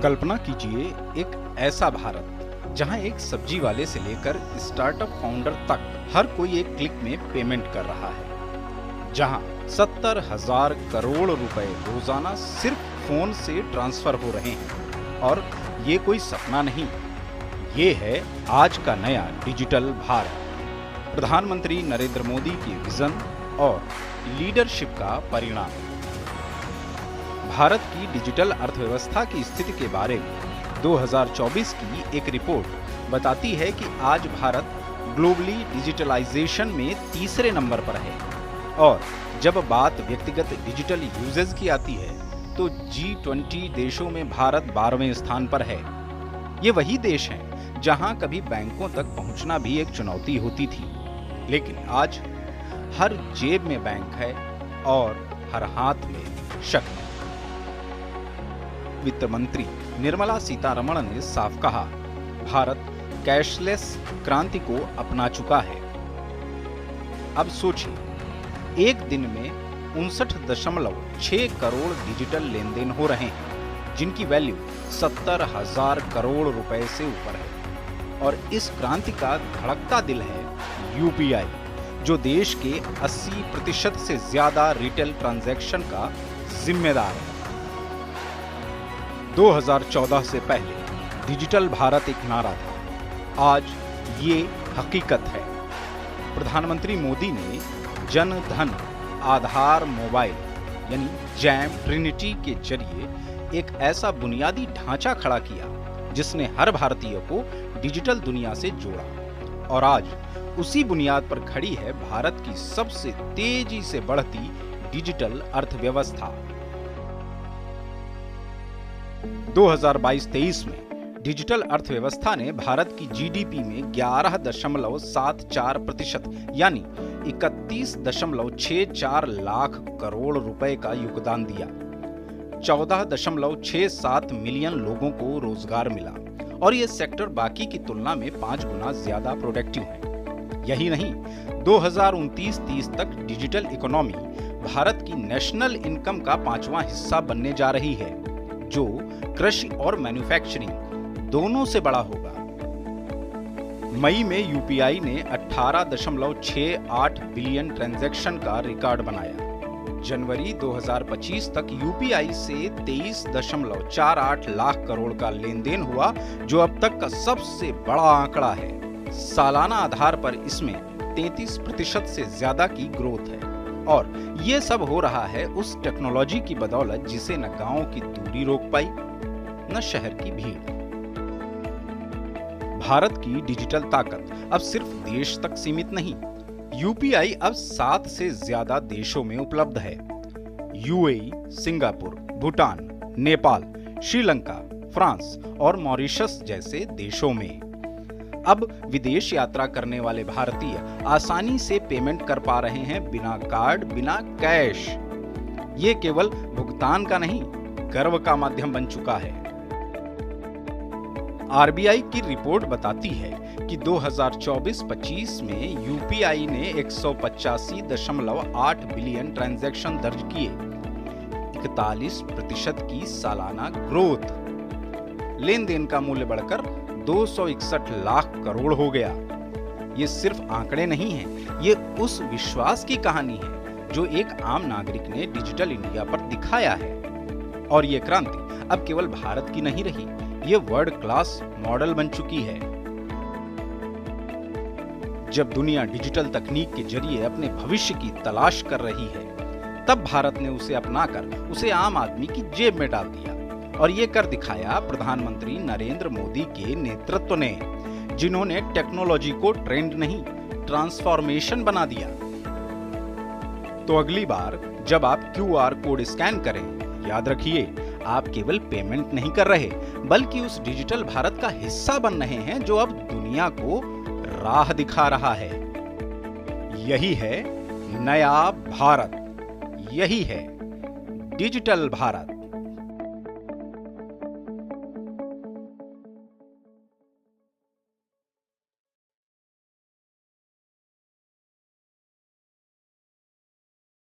कल्पना कीजिए एक ऐसा भारत जहां एक सब्जी वाले से लेकर स्टार्टअप फाउंडर तक हर कोई एक क्लिक में पेमेंट कर रहा है, जहां 70,000 करोड़ रुपए रोजाना सिर्फ फोन से ट्रांसफर हो रहे हैं। और ये कोई सपना नहीं, ये है आज का नया डिजिटल भारत। प्रधानमंत्री नरेंद्र मोदी के विजन और लीडरशिप का परिणाम। भारत की डिजिटल अर्थव्यवस्था की स्थिति के बारे में 2024 की एक रिपोर्ट बताती है कि आज भारत ग्लोबली डिजिटलाइजेशन में तीसरे नंबर पर है। और जब बात व्यक्तिगत डिजिटल यूजेज की आती है तो G20 देशों में भारत 12वें स्थान पर है। ये वही देश हैं जहां कभी बैंकों तक पहुंचना भी एक चुनौती होती थी, लेकिन आज हर जेब में बैंक है और हर हाथ में शक्ति। वित्त मंत्री निर्मला सीतारमण ने साफ कहा, भारत कैशलेस क्रांति को अपना चुका है। अब सोचिए, एक दिन में 59.6 करोड़ डिजिटल लेन देन हो रहे हैं, जिनकी वैल्यू 70,000 करोड़ रुपए से ऊपर है। और इस क्रांति का धड़कता दिल है यूपीआई, जो देश के 80% से ज्यादा रिटेल ट्रांजैक्शन का जिम्मेदार है। 2014 से पहले डिजिटल भारत एक नारा था, आज ये हकीकत है। प्रधानमंत्री मोदी ने जन धन आधार मोबाइल यानी जैम ट्रिनिटी के जरिए एक ऐसा बुनियादी ढांचा खड़ा किया जिसने हर भारतीय को डिजिटल दुनिया से जोड़ा। और आज उसी बुनियाद पर खड़ी है भारत की सबसे तेजी से बढ़ती डिजिटल अर्थव्यवस्था। 2022-23 में डिजिटल अर्थव्यवस्था ने भारत की जीडीपी में 11.74% यानी 31.64 लाख करोड़ रुपए का योगदान दिया। 14.67 मिलियन लोगों को रोजगार मिला और यह सेक्टर बाकी की तुलना में 5 गुना ज्यादा प्रोडक्टिव है। यही नहीं, 2029-30 तक डिजिटल इकोनॉमी भारत की नेशनल इनकम का 5वां हिस्सा बनने जा रही है, जो कृषि और मैन्युफैक्चरिंग दोनों से बड़ा होगा। मई में यूपीआई ने 18.68 बिलियन ट्रांजैक्शन का रिकॉर्ड बनाया। जनवरी 2025 तक यूपीआई से 23.48 लाख करोड़ का लेन देन हुआ, जो अब तक का सबसे बड़ा आंकड़ा है। सालाना आधार पर इसमें 33% से ज्यादा की ग्रोथ है। और ये सब हो रहा है उस टेक्नोलॉजी की बदौलत जिसे न गांव की दूरी रोक पाई न शहर की भीड़। भारत की डिजिटल ताकत अब सिर्फ देश तक सीमित नहीं, यूपीआई अब 7 से ज्यादा देशों में उपलब्ध है। UAE, Singapore, Bhutan, Nepal, Sri Lanka, France और मॉरिशस जैसे देशों में। अब विदेश यात्रा करने वाले भारतीय आसानी से पेमेंट कर पा रहे हैं बिना कार्ड, बिना कैश। ये केवल भुगतान का नहीं, गर्व का माध्यम बन चुका है। आरबीआई की रिपोर्ट बताती है कि 2024-25 में यूपीआई ने 185.8 बिलियन ट्रांजैक्शन दर्ज किए, 41% की सालाना ग्रोथ। लेन देन का मूल्य बढ़कर 261 लाख करोड़ हो गया। ये सिर्फ आंकड़े नहीं हैं, ये उस विश्वास की कहानी है जो एक आम नागरिक ने डिजिटल इंडिया पर दिखाया है। और ये क्रांति अब केवल भारत की नहीं रही, ये वर्ल्ड क्लास मॉडल बन चुकी है। जब दुनिया डिजिटल तकनीक के जरिए अपने भविष्य की तलाश कर रही है, तब भारत ने उसे अपनाकर उसे आम आदमी की जेब में डाल दिया। और ये कर दिखाया प्रधानमंत्री नरेंद्र मोदी के नेतृत्व ने, जिन्होंने टेक्नोलॉजी को ट्रेंड नहीं, ट्रांसफॉर्मेशन बना दिया। तो अगली बार जब आप क्यूआर कोड स्कैन करें, याद रखिए, आप केवल पेमेंट नहीं कर रहे, बल्कि उस डिजिटल भारत का हिस्सा बन रहे हैं जो अब दुनिया को राह दिखा रहा है। यही है नया भारत, यही है डिजिटल भारत।